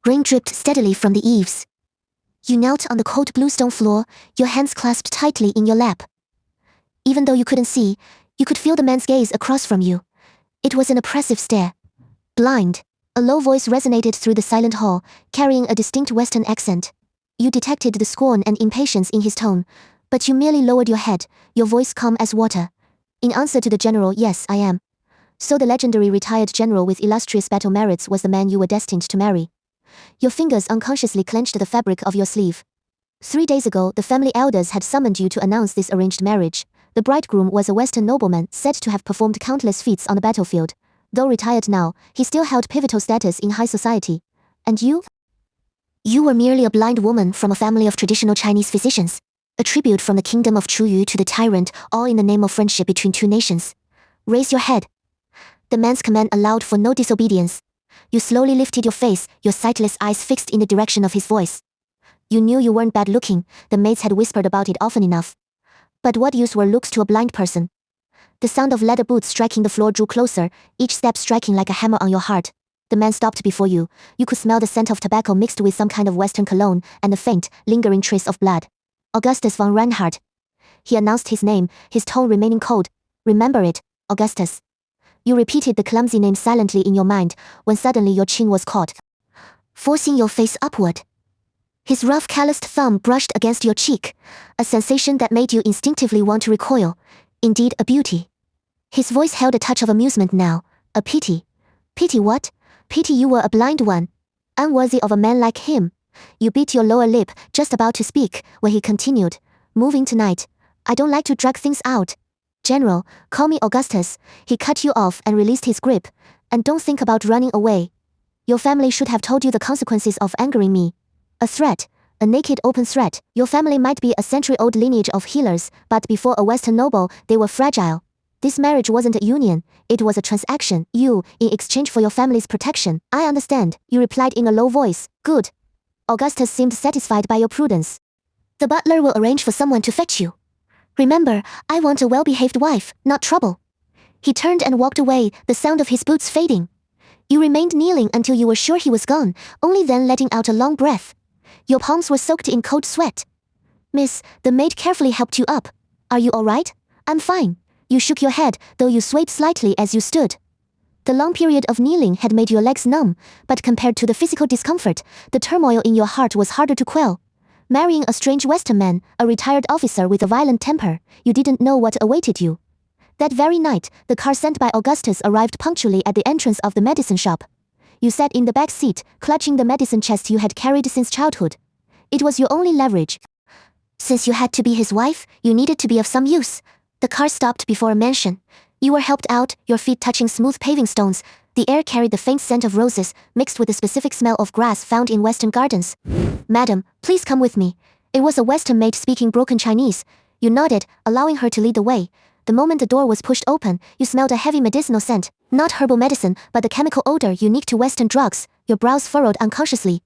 Rain dripped steadily from the eaves. You knelt on the cold bluestone floor, your hands clasped tightly in your lap. Even though you couldn't see, you could feel the man's gaze across from you. It was an oppressive stare. Blind. A low voice resonated through the silent hall, carrying a distinct Western accent. You detected the scorn and impatience in his tone, but you merely lowered your head, your voice calm as water. In answer to the general, "Yes, I am." So the legendary retired general with illustrious battle merits was the man you were destined to marry. Your fingers unconsciously clenched the fabric of your sleeve. 3 days ago, the family elders had summoned you to announce this arranged marriage. The bridegroom was a Western nobleman said to have performed countless feats on the battlefield. Though retired now, he still held pivotal status in high society. And you? You were merely a blind woman from a family of traditional Chinese physicians. A tribute from the kingdom of Chuyu to the tyrant, all in the name of friendship between two nations. Raise your head. The man's command allowed for no disobedience. You slowly lifted your face, your sightless eyes fixed in the direction of his voice. You knew you weren't bad looking, the maids had whispered about it often enough. But what use were looks to a blind person? The sound of leather boots striking the floor drew closer, each step striking like a hammer on your heart. The man stopped before you. You could smell the scent of tobacco mixed with some kind of Western cologne, and a faint, lingering trace of blood. Augustus von Reinhardt. He announced his name, his tone remaining cold. Remember it, Augustus. You repeated the clumsy name silently in your mind, when suddenly your chin was caught, forcing your face upward. His rough calloused thumb brushed against your cheek, a sensation that made you instinctively want to recoil. Indeed, a beauty. His voice held a touch of amusement now, a pity. Pity what? Pity you were a blind one. Unworthy of a man like him. You bit your lower lip, just about to speak, when he continued, "Moving tonight. I don't like to drag things out. General, call me Augustus." He cut you off and released his grip. "And don't think about running away. Your family should have told you the consequences of angering me. A threat. A naked open threat. Your family might be a century-old lineage of healers, but before a Western noble, they were fragile. This marriage wasn't a union, it was a transaction. You, in exchange for your family's protection." "I understand," you replied in a low voice. "Good." Augustus seemed satisfied by your prudence. "The butler will arrange for someone to fetch you. Remember, I want a well-behaved wife, not trouble." He turned and walked away, the sound of his boots fading. You remained kneeling until you were sure he was gone, only then letting out a long breath. Your palms were soaked in cold sweat. "Miss," the maid carefully helped you up. "Are you all right?" "I'm fine." You shook your head, though you swayed slightly as you stood. The long period of kneeling had made your legs numb, but compared to the physical discomfort, the turmoil in your heart was harder to quell. Marrying a strange Western man, a retired officer with a violent temper, you didn't know what awaited you. That very night, the car sent by Augustus arrived punctually at the entrance of the medicine shop. You sat in the back seat, clutching the medicine chest you had carried since childhood. It was your only leverage. Since you had to be his wife, you needed to be of some use. The car stopped before a mansion. You were helped out, your feet touching smooth paving stones. The air carried the faint scent of roses, mixed with the specific smell of grass found in Western gardens. "Madam, please come with me." It was a Western maid speaking broken Chinese. You nodded, allowing her to lead the way. The moment the door was pushed open, you smelled a heavy medicinal scent. Not herbal medicine, but the chemical odor unique to Western drugs. Your brows furrowed unconsciously.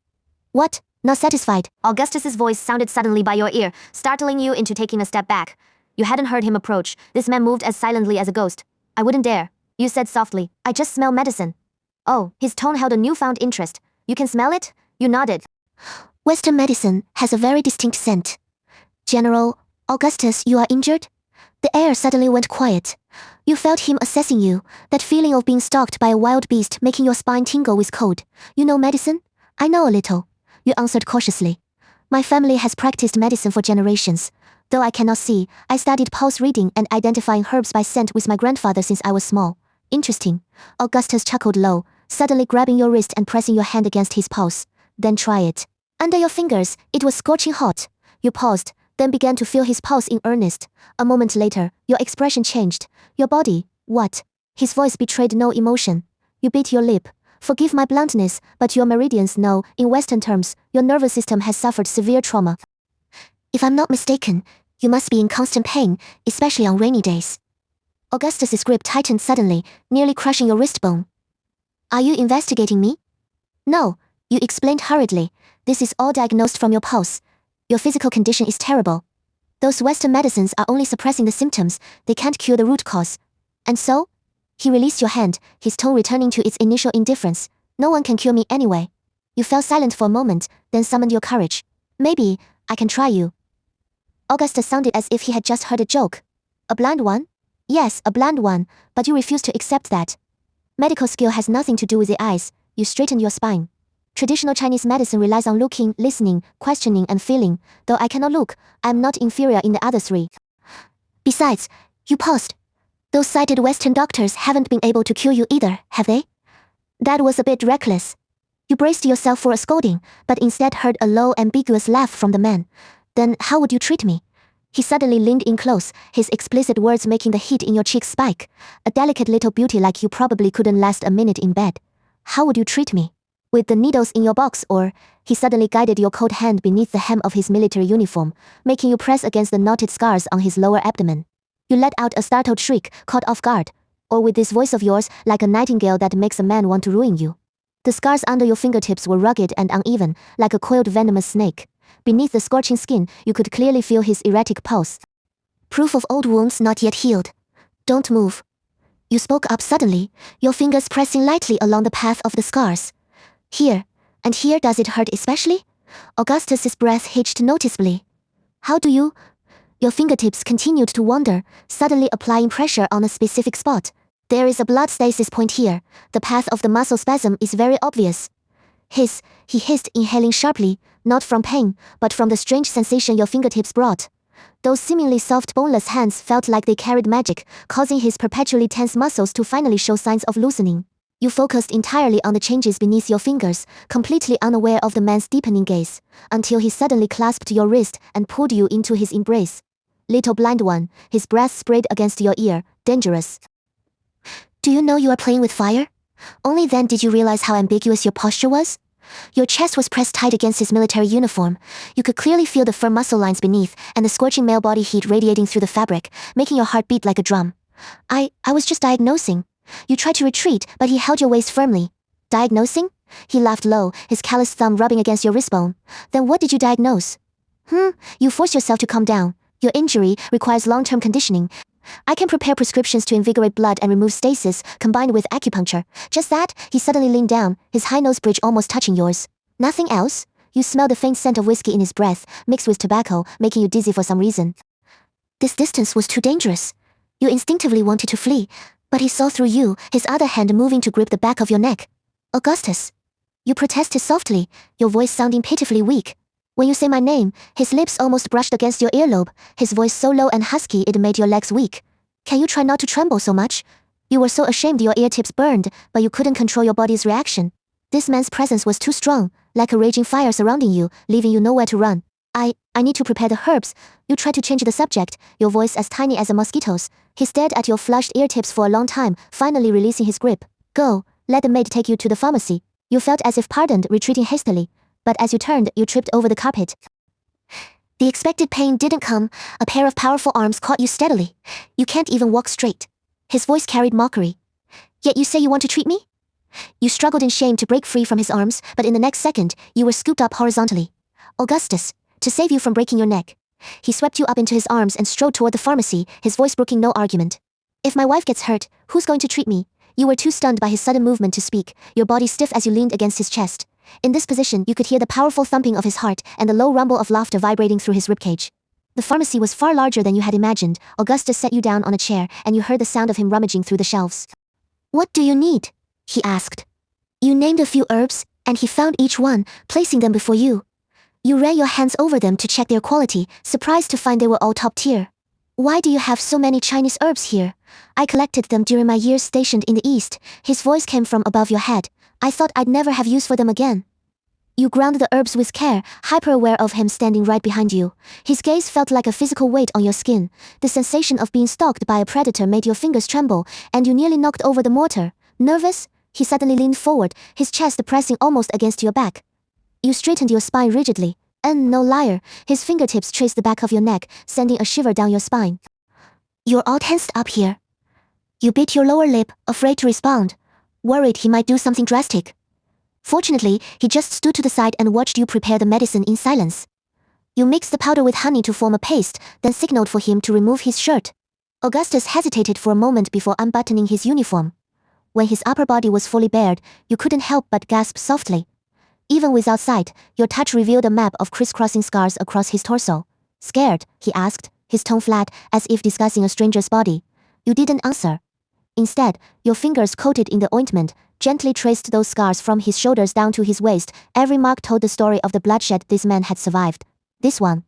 "What?" Not satisfied, Augustus's voice sounded suddenly by your ear, startling you into taking a step back. You hadn't heard him approach. This man moved as silently as a ghost. "I wouldn't dare," you said softly. "I just smell medicine." "Oh," his tone held a newfound interest. "You can smell it?" You nodded. "Western medicine has a very distinct scent." "General, Augustus, you are injured?" The air suddenly went quiet. You felt him assessing you, that feeling of being stalked by a wild beast making your spine tingle with cold. "You know medicine?" "I know a little," you answered cautiously. "My family has practiced medicine for generations. Though I cannot see, I studied pulse reading and identifying herbs by scent with my grandfather since I was small." "Interesting." Augustus chuckled low, suddenly grabbing your wrist and pressing your hand against his pulse. "Then try it." Under your fingers, it was scorching hot. You paused, then began to feel his pulse in earnest. A moment later, your expression changed. "Your body, what?" His voice betrayed no emotion. You bit your lip. "Forgive my bluntness, but your meridians know, in Western terms, your nervous system has suffered severe trauma. If I'm not mistaken, you must be in constant pain, especially on rainy days." Augustus's grip tightened suddenly, nearly crushing your wrist bone. "Are you investigating me?" "No," you explained hurriedly. "This is all diagnosed from your pulse. Your physical condition is terrible. Those Western medicines are only suppressing the symptoms, they can't cure the root cause." "And so?" He released your hand, his tone returning to its initial indifference. "No one can cure me anyway." You fell silent for a moment, then summoned your courage. Maybe, I can try you. Augustus sounded as if he had just heard a joke. A blind one? Yes, a blind one, but you refuse to accept that. Medical skill has nothing to do with the eyes. You straightened your spine. Traditional Chinese medicine relies on looking, listening, questioning, and feeling. Though I cannot look, I am not inferior in the other three. Besides, you paused. Those cited Western doctors haven't been able to cure you either, have they? That was a bit reckless. You braced yourself for a scolding, but instead heard a low, ambiguous laugh from the man. Then how would you treat me? He suddenly leaned in close, his explicit words making the heat in your cheeks spike. A delicate little beauty like you probably couldn't last a minute in bed. How would you treat me? With the needles in your box, or... He suddenly guided your cold hand beneath the hem of his military uniform, making you press against the knotted scars on his lower abdomen. You let out a startled shriek, caught off guard. Or with this voice of yours, like a nightingale that makes a man want to ruin you. The scars under your fingertips were rugged and uneven, like a coiled venomous snake. Beneath the scorching skin, you could clearly feel his erratic pulse. Proof of old wounds not yet healed. Don't move. You spoke up suddenly, your fingers pressing lightly along the path of the scars. Here, and here does it hurt especially? Augustus's breath hitched noticeably. How do you... Your fingertips continued to wander, suddenly applying pressure on a specific spot. There is a blood stasis point here. The path of the muscle spasm is very obvious. Hiss, he hissed, inhaling sharply, not from pain, but from the strange sensation your fingertips brought. Those seemingly soft boneless hands felt like they carried magic, causing his perpetually tense muscles to finally show signs of loosening. You focused entirely on the changes beneath your fingers, completely unaware of the man's deepening gaze, until he suddenly clasped your wrist and pulled you into his embrace. Little blind one, his breath sprayed against your ear, dangerous. Do you know you are playing with fire? Only then did you realize how ambiguous your posture was? Your chest was pressed tight against his military uniform. You could clearly feel the firm muscle lines beneath, and the scorching male body heat radiating through the fabric, making your heart beat like a drum. I was just diagnosing. You tried to retreat, but he held your waist firmly. Diagnosing? He laughed low, his calloused thumb rubbing against your wristbone. Then what did you diagnose? You forced yourself to calm down. Your injury requires long-term conditioning. I can prepare prescriptions to invigorate blood and remove stasis, combined with acupuncture. Just that, he suddenly leaned down, his high nose bridge almost touching yours. Nothing else? You smelled the faint scent of whiskey in his breath, mixed with tobacco, making you dizzy for some reason. This distance was too dangerous. You instinctively wanted to flee, but he saw through you, his other hand moving to grip the back of your neck. Augustus. You protested softly, your voice sounding pitifully weak. When you say my name, his lips almost brushed against your earlobe, his voice so low and husky it made your legs weak. Can you try not to tremble so much? You were so ashamed your ear tips burned, but you couldn't control your body's reaction. This man's presence was too strong, like a raging fire surrounding you, leaving you nowhere to run. I need to prepare the herbs. You tried to change the subject, your voice as tiny as a mosquito's. He stared at your flushed ear tips for a long time, finally releasing his grip. Go, let the maid take you to the pharmacy. You felt as if pardoned, retreating hastily. But as you turned, you tripped over the carpet. The expected pain didn't come. A pair of powerful arms caught you steadily. You can't even walk straight. His voice carried mockery. Yet you say you want to treat me? You struggled in shame to break free from his arms, but in the next second, you were scooped up horizontally. Augustus, to save you from breaking your neck. He swept you up into his arms and strode toward the pharmacy, his voice brooking no argument. If my wife gets hurt, who's going to treat me? You were too stunned by his sudden movement to speak, your body stiff as you leaned against his chest. In this position, you could hear the powerful thumping of his heart and the low rumble of laughter vibrating through his ribcage. The pharmacy was far larger than you had imagined. Augustus set you down on a chair, and you heard the sound of him rummaging through the shelves. What do you need? He asked. You named a few herbs, and he found each one, placing them before you. You ran your hands over them to check their quality, surprised to find they were all top tier. Why do you have so many Chinese herbs here? I collected them during my years stationed in the East. His voice came from above your head. I thought I'd never have use for them again. You ground the herbs with care, hyper-aware of him standing right behind you. His gaze felt like a physical weight on your skin. The sensation of being stalked by a predator made your fingers tremble, and you nearly knocked over the mortar. Nervous? He suddenly leaned forward, his chest pressing almost against your back. You straightened your spine rigidly. And no liar, his fingertips traced the back of your neck, sending a shiver down your spine. You're all tensed up here. You bit your lower lip, afraid to respond. Worried he might do something drastic. Fortunately, he just stood to the side and watched you prepare the medicine in silence. You mixed the powder with honey to form a paste, then signaled for him to remove his shirt. Augustus hesitated for a moment before unbuttoning his uniform. When his upper body was fully bared, you couldn't help but gasp softly. Even without sight, your touch revealed a map of crisscrossing scars across his torso. Scared? He asked, his tone flat, as if discussing a stranger's body. You didn't answer. Instead, your fingers coated in the ointment gently traced those scars from his shoulders down to his waist. Every mark told the story of the bloodshed this man had survived. This one.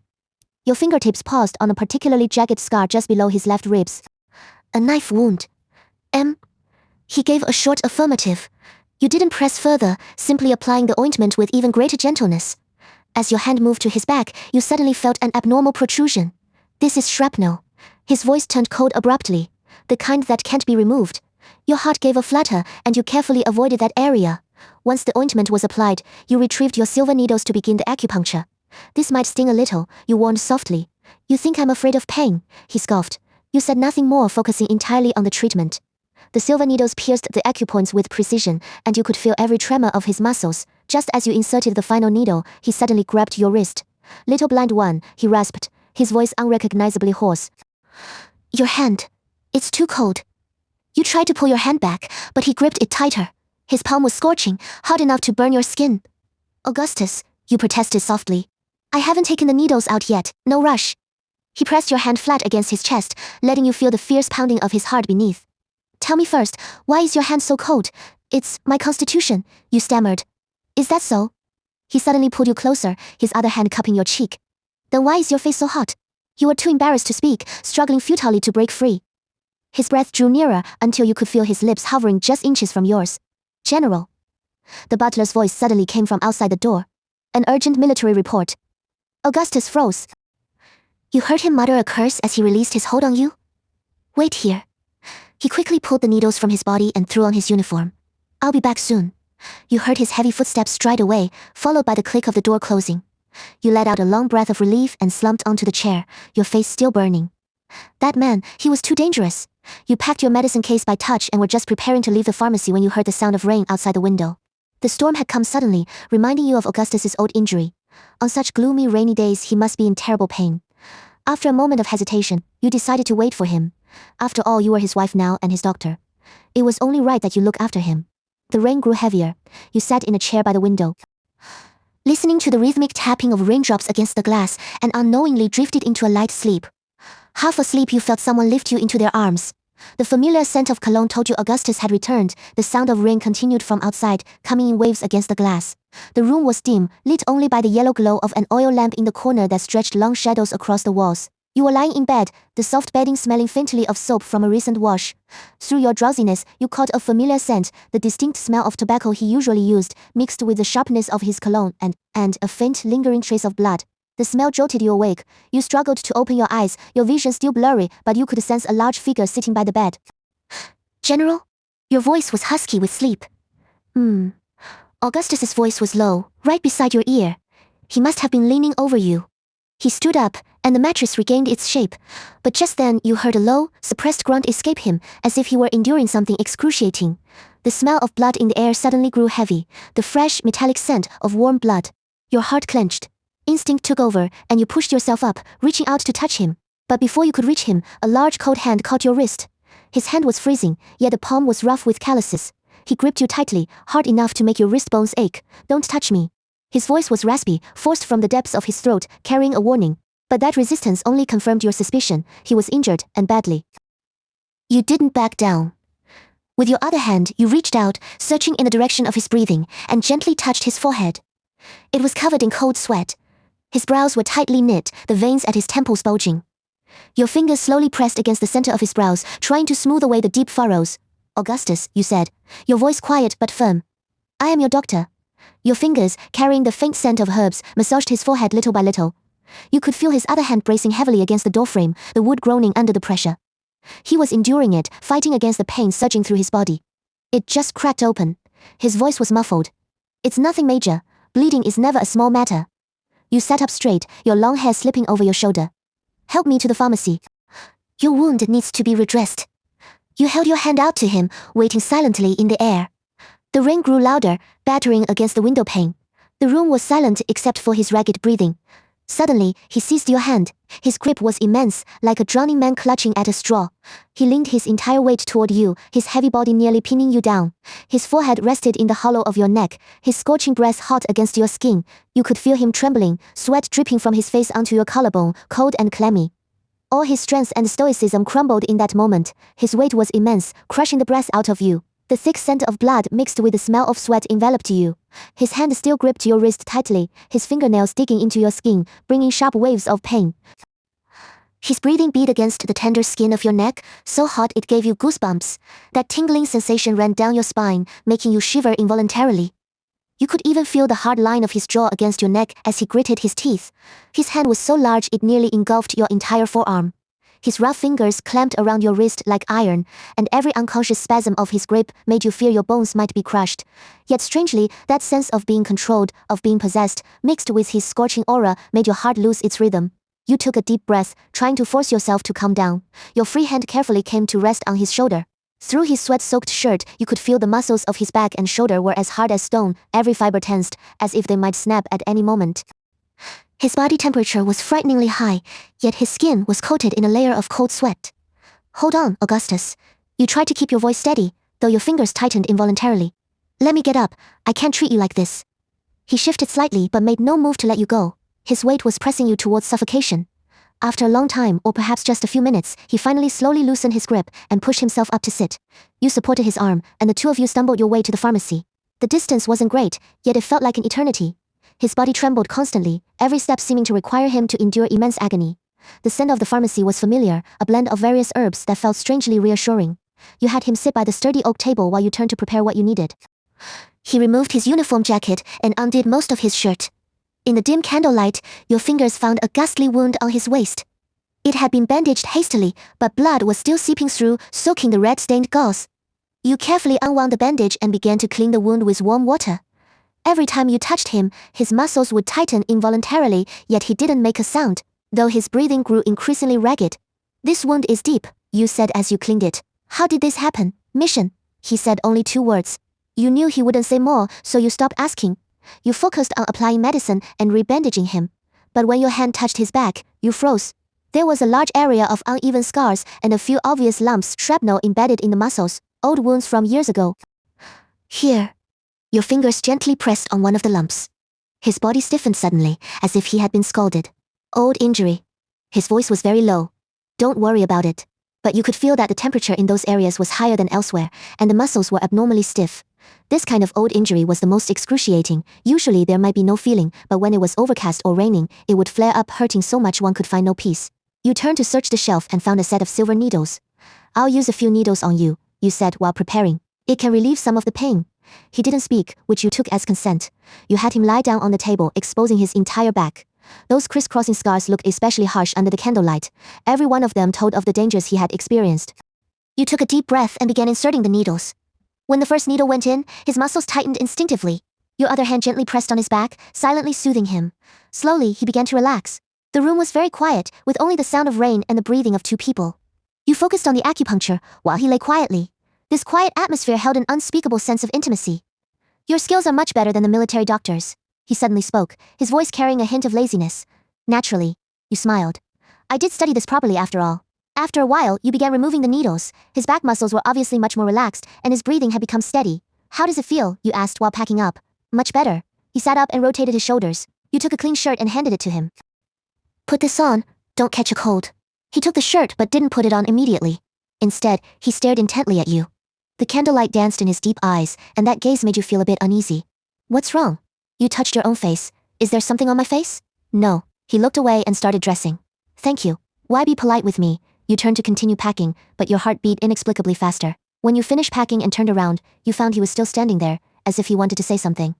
Your fingertips paused on a particularly jagged scar just below his left ribs. A knife wound. He gave a short affirmative. You didn't press further, simply applying the ointment with even greater gentleness. As your hand moved to his back, you suddenly felt an abnormal protrusion. This is shrapnel. His voice turned cold abruptly. The kind that can't be removed. Your heart gave a flutter, and you carefully avoided that area. Once the ointment was applied, you retrieved your silver needles to begin the acupuncture. This might sting a little, you warned softly. You think I'm afraid of pain, he scoffed. You said nothing more, focusing entirely on the treatment. The silver needles pierced the acupoints with precision, and you could feel every tremor of his muscles. Just as you inserted the final needle, he suddenly grabbed your wrist. Little blind one, he rasped, his voice unrecognizably hoarse. Your hand. It's too cold. You tried to pull your hand back, but he gripped it tighter. His palm was scorching, hot enough to burn your skin. Augustus, you protested softly. I haven't taken the needles out yet, no rush. He pressed your hand flat against his chest, letting you feel the fierce pounding of his heart beneath. Tell me first, why is your hand so cold? It's my constitution, you stammered. Is that so? He suddenly pulled you closer, his other hand cupping your cheek. Then why is your face so hot? You were too embarrassed to speak, struggling futilely to break free. His breath drew nearer until you could feel his lips hovering just inches from yours. General. The butler's voice suddenly came from outside the door. An urgent military report. Augustus froze. You heard him mutter a curse as he released his hold on you? Wait here. He quickly pulled the needles from his body and threw on his uniform. I'll be back soon. You heard his heavy footsteps stride away, followed by the click of the door closing. You let out a long breath of relief and slumped onto the chair, your face still burning. That man, he was too dangerous. You packed your medicine case by touch and were just preparing to leave the pharmacy when you heard the sound of rain outside the window. The storm had come suddenly, reminding you of Augustus's old injury. On such gloomy, rainy days, he must be in terrible pain. After a moment of hesitation, you decided to wait for him. After all, you were his wife now and his doctor. It was only right that you look after him. The rain grew heavier. You sat in a chair by the window, listening to the rhythmic tapping of raindrops against the glass, and unknowingly drifted into a light sleep. Half asleep, you felt someone lift you into their arms. The familiar scent of cologne told you Augustus had returned. The sound of rain continued from outside, coming in waves against the glass. The room was dim, lit only by the yellow glow of an oil lamp in the corner that stretched long shadows across the walls. You were lying in bed, the soft bedding smelling faintly of soap from a recent wash. Through your drowsiness, you caught a familiar scent, the distinct smell of tobacco he usually used, mixed with the sharpness of his cologne and a faint, lingering trace of blood. The smell jolted you awake. You struggled to open your eyes, your vision still blurry, but you could sense a large figure sitting by the bed. General? Your voice was husky with sleep. Augustus's voice was low, right beside your ear. He must have been leaning over you. He stood up, and the mattress regained its shape. But just then, you heard a low, suppressed grunt escape him, as if he were enduring something excruciating. The smell of blood in the air suddenly grew heavy, the fresh, metallic scent of warm blood. Your heart clenched. Instinct took over, and you pushed yourself up, reaching out to touch him. But before you could reach him, a large cold hand caught your wrist. His hand was freezing, yet the palm was rough with calluses. He gripped you tightly, hard enough to make your wrist bones ache. Don't touch me. His voice was raspy, forced from the depths of his throat, carrying a warning. But that resistance only confirmed your suspicion. He was injured, and badly. You didn't back down. With your other hand, you reached out, searching in the direction of his breathing, and gently touched his forehead. It was covered in cold sweat. His brows were tightly knit, the veins at his temples bulging. Your fingers slowly pressed against the center of his brows, trying to smooth away the deep furrows. Augustus, you said, your voice quiet but firm. I am your doctor. Your fingers, carrying the faint scent of herbs, massaged his forehead little by little. You could feel his other hand bracing heavily against the doorframe, the wood groaning under the pressure. He was enduring it, fighting against the pain surging through his body. It just cracked open. His voice was muffled. It's nothing major. Bleeding is never a small matter. You sat up straight, your long hair slipping over your shoulder. Help me to the pharmacy. Your wound needs to be redressed. You held your hand out to him, waiting silently in the air. The rain grew louder, battering against the window pane. The room was silent except for his ragged breathing. Suddenly, he seized your hand. His grip was immense, like a drowning man clutching at a straw. He leaned his entire weight toward you, his heavy body nearly pinning you down. His forehead rested in the hollow of your neck, his scorching breath hot against your skin. You could feel him trembling, sweat dripping from his face onto your collarbone, cold and clammy. All his strength and stoicism crumbled in that moment. His weight was immense, crushing the breath out of you. The thick scent of blood mixed with the smell of sweat enveloped you. His hand still gripped your wrist tightly, his fingernails digging into your skin, bringing sharp waves of pain. His breathing beat against the tender skin of your neck, so hot it gave you goosebumps. That tingling sensation ran down your spine, making you shiver involuntarily. You could even feel the hard line of his jaw against your neck as he gritted his teeth. His hand was so large it nearly engulfed your entire forearm. His rough fingers clamped around your wrist like iron, and every unconscious spasm of his grip made you fear your bones might be crushed. Yet strangely, that sense of being controlled, of being possessed, mixed with his scorching aura, made your heart lose its rhythm. You took a deep breath, trying to force yourself to calm down. Your free hand carefully came to rest on his shoulder. Through his sweat-soaked shirt, you could feel the muscles of his back and shoulder were as hard as stone, every fiber tensed, as if they might snap at any moment. His body temperature was frighteningly high, yet his skin was coated in a layer of cold sweat. "Hold on, Augustus." You tried to keep your voice steady, though your fingers tightened involuntarily. "Let me get up. I can't treat you like this." He shifted slightly but made no move to let you go. His weight was pressing you towards suffocation. After a long time, or perhaps just a few minutes, he finally slowly loosened his grip and pushed himself up to sit. You supported his arm, and the two of you stumbled your way to the pharmacy. The distance wasn't great, yet it felt like an eternity. His body trembled constantly, every step seeming to require him to endure immense agony. The scent of the pharmacy was familiar, a blend of various herbs that felt strangely reassuring. You had him sit by the sturdy oak table while you turned to prepare what you needed. He removed his uniform jacket and undid most of his shirt. In the dim candlelight, your fingers found a ghastly wound on his waist. It had been bandaged hastily, but blood was still seeping through, soaking the red-stained gauze. You carefully unwound the bandage and began to clean the wound with warm water. Every time you touched him, his muscles would tighten involuntarily, yet he didn't make a sound, though his breathing grew increasingly ragged. "This wound is deep," you said as you cleaned it. "How did this happen, Mission?" He said only 2 words. You knew he wouldn't say more, so you stopped asking. You focused on applying medicine and rebandaging him. But when your hand touched his back, you froze. There was a large area of uneven scars and a few obvious lumps, shrapnel embedded in the muscles, old wounds from years ago. "Here." Your fingers gently pressed on one of the lumps. His body stiffened suddenly, as if he had been scalded. "Old injury." His voice was very low. "Don't worry about it." But you could feel that the temperature in those areas was higher than elsewhere, and the muscles were abnormally stiff. This kind of old injury was the most excruciating. Usually there might be no feeling, but when it was overcast or raining, it would flare up, hurting so much one could find no peace. You turned to search the shelf and found a set of silver needles. "I'll use a few needles on you," you said while preparing. "It can relieve some of the pain." He didn't speak, which you took as consent. You had him lie down on the table, exposing his entire back. Those crisscrossing scars looked especially harsh under the candlelight. Every one of them told of the dangers he had experienced. You took a deep breath and began inserting the needles. When the first needle went in, his muscles tightened instinctively. Your other hand gently pressed on his back, silently soothing him. Slowly, he began to relax. The room was very quiet, with only the sound of rain and the breathing of 2 people. You focused on the acupuncture, while he lay quietly. This quiet atmosphere held an unspeakable sense of intimacy. "Your skills are much better than the military doctors," he suddenly spoke, his voice carrying a hint of laziness. "Naturally." You smiled. "I did study this properly after all." After a while, you began removing the needles. His back muscles were obviously much more relaxed, and his breathing had become steady. "How does it feel?" you asked while packing up. "Much better." He sat up and rotated his shoulders. You took a clean shirt and handed it to him. "Put this on. Don't catch a cold." He took the shirt but didn't put it on immediately. Instead, he stared intently at you. The candlelight danced in his deep eyes, and that gaze made you feel a bit uneasy. "What's wrong?" You touched your own face. "Is there something on my face?" "No." He looked away and started dressing. "Thank you. Why be polite with me?" You turned to continue packing, but your heart beat inexplicably faster. When you finished packing and turned around, you found he was still standing there, as if he wanted to say something.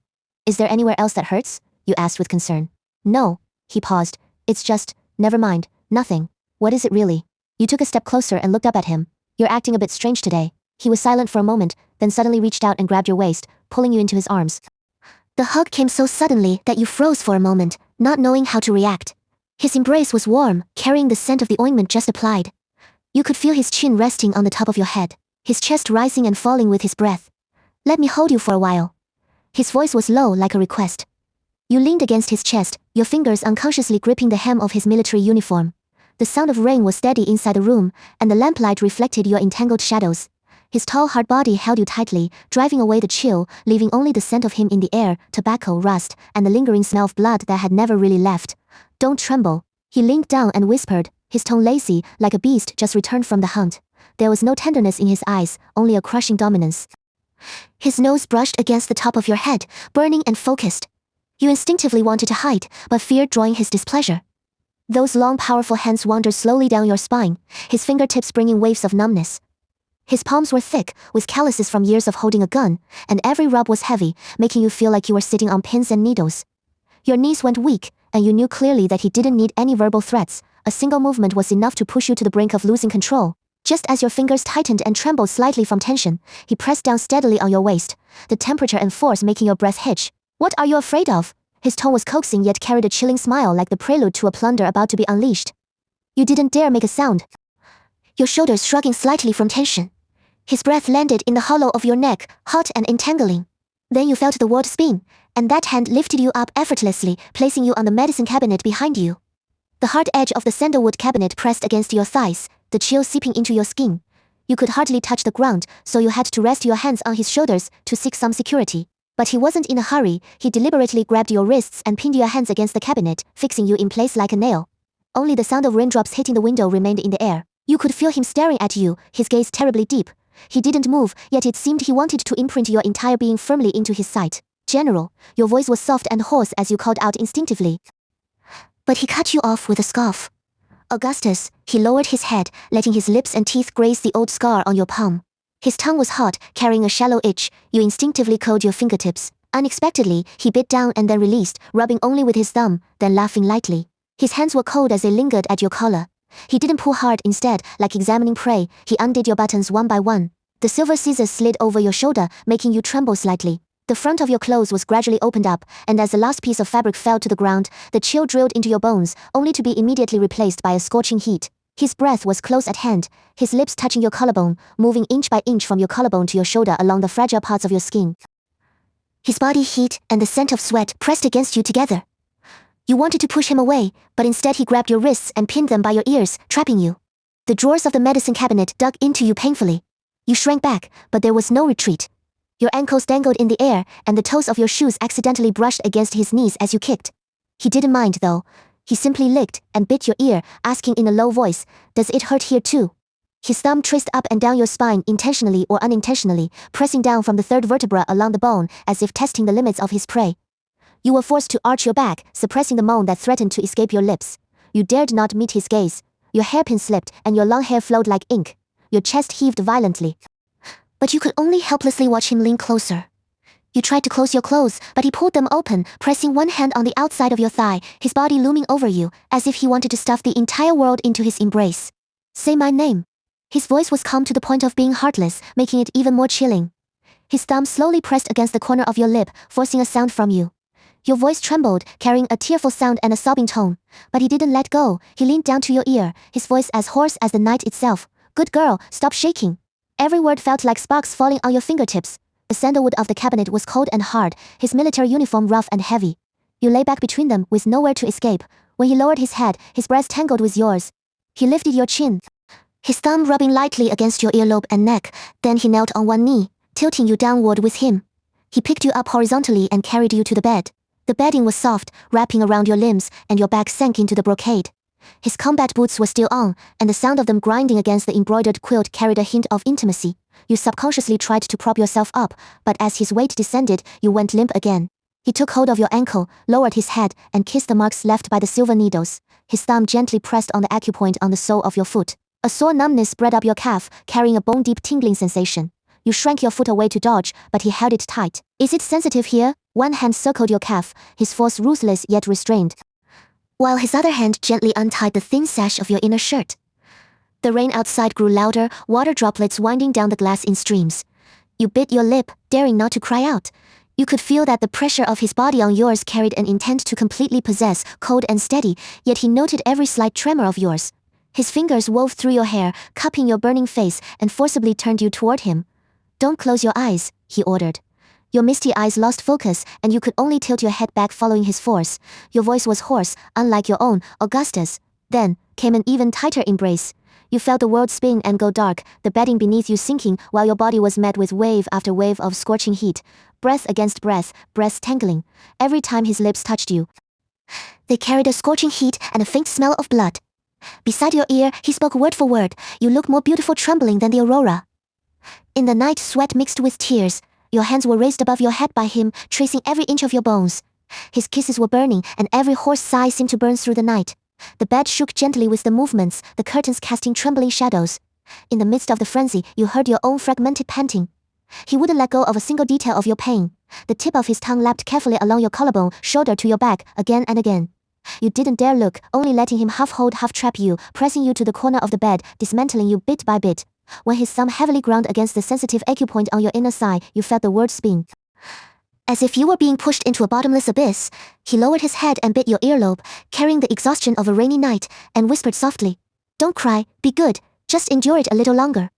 "Is there anywhere else that hurts?" you asked with concern. "No." He paused. "It's just, never mind, nothing." "What is it really?" You took a step closer and looked up at him. "You're acting a bit strange today." He was silent for a moment, then suddenly reached out and grabbed your waist, pulling you into his arms. The hug came so suddenly that you froze for a moment, not knowing how to react. His embrace was warm, carrying the scent of the ointment just applied. You could feel his chin resting on the top of your head, his chest rising and falling with his breath. "Let me hold you for a while." His voice was low like a request. You leaned against his chest, your fingers unconsciously gripping the hem of his military uniform. The sound of rain was steady inside the room, and the lamplight reflected your entangled shadows. His tall, hard body held you tightly, driving away the chill, leaving only the scent of him in the air, tobacco, rust, and the lingering smell of blood that had never really left. Don't tremble. He leaned down and whispered, his tone lazy, like a beast just returned from the hunt. There was no tenderness in his eyes, only a crushing dominance. His nose brushed against the top of your head, burning and focused. You instinctively wanted to hide, but feared drawing his displeasure. Those long, powerful hands wandered slowly down your spine, his fingertips bringing waves of numbness. His palms were thick, with calluses from years of holding a gun, and every rub was heavy, making you feel like you were sitting on pins and needles. Your knees went weak, and you knew clearly that he didn't need any verbal threats. A single movement was enough to push you to the brink of losing control. Just as your fingers tightened and trembled slightly from tension, he pressed down steadily on your waist, the temperature and force making your breath hitch. What are you afraid of? His tone was coaxing yet carried a chilling smile like the prelude to a plunder about to be unleashed. You didn't dare make a sound, your shoulders shrugging slightly from tension. His breath landed in the hollow of your neck, hot and entangling. Then you felt the world spin, and that hand lifted you up effortlessly, placing you on the medicine cabinet behind you. The hard edge of the sandalwood cabinet pressed against your thighs, the chill seeping into your skin. You could hardly touch the ground, so you had to rest your hands on his shoulders to seek some security. But he wasn't in a hurry. He deliberately grabbed your wrists and pinned your hands against the cabinet, fixing you in place like a nail. Only the sound of raindrops hitting the window remained in the air. You could feel him staring at you, his gaze terribly deep. He didn't move, yet it seemed he wanted to imprint your entire being firmly into his sight. General, your voice was soft and hoarse as you called out instinctively. But he cut you off with a scoff. Augustus, he lowered his head, letting his lips and teeth graze the old scar on your palm. His tongue was hot, carrying a shallow itch. You instinctively curled your fingertips. Unexpectedly, he bit down and then released, rubbing only with his thumb, then laughing lightly. His hands were cold as they lingered at your collar. He didn't pull hard. Instead, like examining prey, he undid your buttons one by one. The silver scissors slid over your shoulder, making you tremble slightly. The front of your clothes was gradually opened up, and as the last piece of fabric fell to the ground, the chill drilled into your bones, only to be immediately replaced by a scorching heat. His breath was close at hand, his lips touching your collarbone, moving inch by inch from your collarbone to your shoulder along the fragile parts of your skin. His body heat and the scent of sweat pressed against you together. You wanted to push him away, but instead he grabbed your wrists and pinned them by your ears, trapping you. The drawers of the medicine cabinet dug into you painfully. You shrank back, but there was no retreat. Your ankles dangled in the air, and the toes of your shoes accidentally brushed against his knees as you kicked. He didn't mind, though. He simply licked and bit your ear, asking in a low voice, "Does it hurt here too?" His thumb traced up and down your spine intentionally or unintentionally, pressing down from the third vertebra along the bone as if testing the limits of his prey. You were forced to arch your back, suppressing the moan that threatened to escape your lips. You dared not meet his gaze. Your hairpin slipped and your long hair flowed like ink. Your chest heaved violently. But you could only helplessly watch him lean closer. You tried to close your clothes, but he pulled them open, pressing one hand on the outside of your thigh, his body looming over you, as if he wanted to stuff the entire world into his embrace. "Say my name." His voice was calm to the point of being heartless, making it even more chilling. His thumb slowly pressed against the corner of your lip, forcing a sound from you. Your voice trembled, carrying a tearful sound and a sobbing tone. But he didn't let go. He leaned down to your ear, his voice as hoarse as the night itself. "Good girl, stop shaking." Every word felt like sparks falling on your fingertips. The sandalwood of the cabinet was cold and hard, his military uniform rough and heavy. You lay back between them with nowhere to escape. When he lowered his head, his breast tangled with yours. He lifted your chin, his thumb rubbing lightly against your earlobe and neck. Then he knelt on one knee, tilting you downward with him. He picked you up horizontally and carried you to the bed. The bedding was soft, wrapping around your limbs, and your back sank into the brocade. His combat boots were still on, and the sound of them grinding against the embroidered quilt carried a hint of intimacy. You subconsciously tried to prop yourself up, but as his weight descended, you went limp again. He took hold of your ankle, lowered his head, and kissed the marks left by the silver needles. His thumb gently pressed on the acupoint on the sole of your foot. A sore numbness spread up your calf, carrying a bone-deep tingling sensation. You shrank your foot away to dodge, but he held it tight. "Is it sensitive here?" One hand circled your calf, his force ruthless yet restrained, while his other hand gently untied the thin sash of your inner shirt. The rain outside grew louder, water droplets winding down the glass in streams. You bit your lip, daring not to cry out. You could feel that the pressure of his body on yours carried an intent to completely possess, cold and steady, yet he noted every slight tremor of yours. His fingers wove through your hair, cupping your burning face, and forcibly turned you toward him. "Don't close your eyes," he ordered. Your misty eyes lost focus, and you could only tilt your head back following his force. Your voice was hoarse, unlike your own, Augustus. Then came an even tighter embrace. You felt the world spin and go dark, the bedding beneath you sinking, while your body was met with wave after wave of scorching heat. Breath against breath, breaths tangling. Every time his lips touched you, they carried a scorching heat and a faint smell of blood. Beside your ear, he spoke word for word. You look more beautiful trembling than the aurora. In the night, sweat mixed with tears. Your hands were raised above your head by him, tracing every inch of your bones. His kisses were burning, and every hoarse sigh seemed to burn through the night. The bed shook gently with the movements, the curtains casting trembling shadows. In the midst of the frenzy, you heard your own fragmented panting. He wouldn't let go of a single detail of your pain. The tip of his tongue lapped carefully along your collarbone, shoulder to your back, again and again. You didn't dare look, only letting him half hold, half trap you, pressing you to the corner of the bed, dismantling you bit by bit. When his thumb heavily ground against the sensitive acupoint on your inner thigh, you felt the world spin. As if you were being pushed into a bottomless abyss, he lowered his head and bit your earlobe, carrying the exhaustion of a rainy night, and whispered softly, "Don't cry, be good, just endure it a little longer."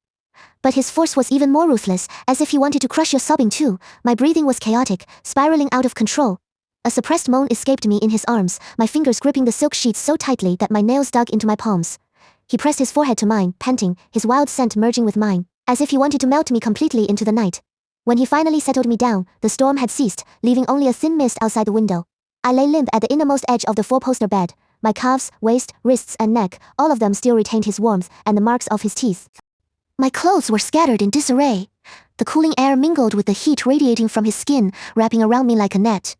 But his force was even more ruthless, as if he wanted to crush your sobbing too. My breathing was chaotic, spiraling out of control. A suppressed moan escaped me in his arms, my fingers gripping the silk sheets so tightly that my nails dug into my palms. He pressed his forehead to mine, panting, his wild scent merging with mine, as if he wanted to melt me completely into the night. When he finally settled me down, the storm had ceased, leaving only a thin mist outside the window. I lay limp at the innermost edge of the four-poster bed. My calves, waist, wrists and neck, all of them still retained his warmth and the marks of his teeth. My clothes were scattered in disarray. The cooling air mingled with the heat radiating from his skin, wrapping around me like a net.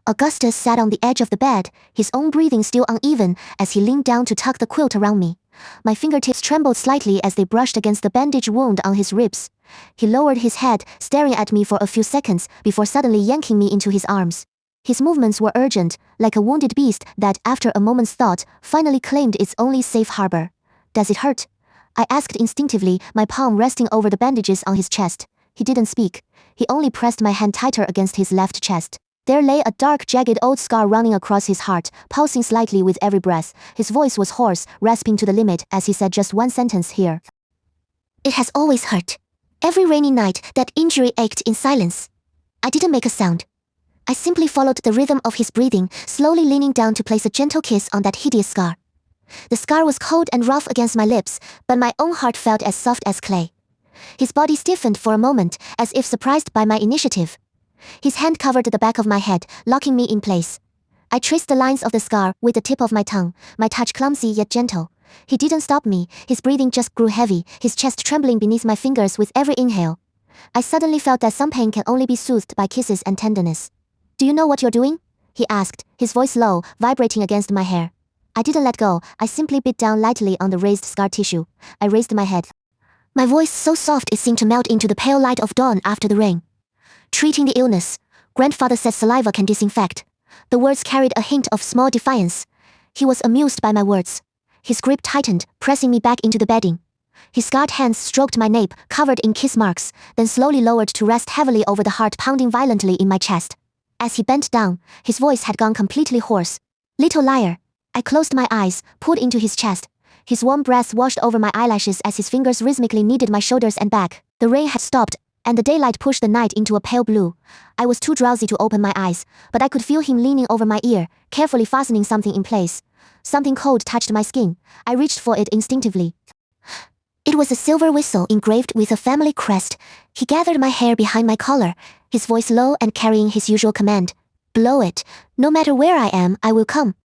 Augustus sat on the edge of the bed, his own breathing still uneven as he leaned down to tuck the quilt around me. My fingertips trembled slightly as they brushed against the bandage wound on his ribs. He lowered his head, staring at me for a few seconds before suddenly yanking me into his arms. His movements were urgent, like a wounded beast that, after a moment's thought, finally claimed its only safe harbor. "Does it hurt?" I asked instinctively, my palm resting over the bandages on his chest. He didn't speak. He only pressed my hand tighter against his left chest. There lay a dark, jagged old scar running across his heart, pulsing slightly with every breath. His voice was hoarse, rasping to the limit as he said just one sentence here. "It has always hurt. Every rainy night, that injury ached in silence." I didn't make a sound. I simply followed the rhythm of his breathing, slowly leaning down to place a gentle kiss on that hideous scar. The scar was cold and rough against my lips, but my own heart felt as soft as clay. His body stiffened for a moment, as if surprised by my initiative. His hand covered the back of my head, locking me in place. I traced the lines of the scar with the tip of my tongue, my touch clumsy yet gentle. He didn't stop me, his breathing just grew heavy, his chest trembling beneath my fingers with every inhale. I suddenly felt that some pain can only be soothed by kisses and tenderness. "Do you know what you're doing?" he asked, his voice low, vibrating against my hair. I didn't let go, I simply bit down lightly on the raised scar tissue. I raised my head. My voice so soft it seemed to melt into the pale light of dawn after the rain. "Treating the illness. Grandfather said saliva can disinfect." The words carried a hint of small defiance. He was amused by my words. His grip tightened, pressing me back into the bedding. His scarred hands stroked my nape, covered in kiss marks, then slowly lowered to rest heavily over the heart pounding violently in my chest. As he bent down, his voice had gone completely hoarse. "Little liar." I closed my eyes, pulled into his chest. His warm breath washed over my eyelashes as his fingers rhythmically kneaded my shoulders and back. The rain had stopped, and the daylight pushed the night into a pale blue. I was too drowsy to open my eyes, but I could feel him leaning over my ear, carefully fastening something in place. Something cold touched my skin. I reached for it instinctively. It was a silver whistle engraved with a family crest. He gathered my hair behind my collar, his voice low and carrying his usual command. "Blow it. No matter where I am, I will come."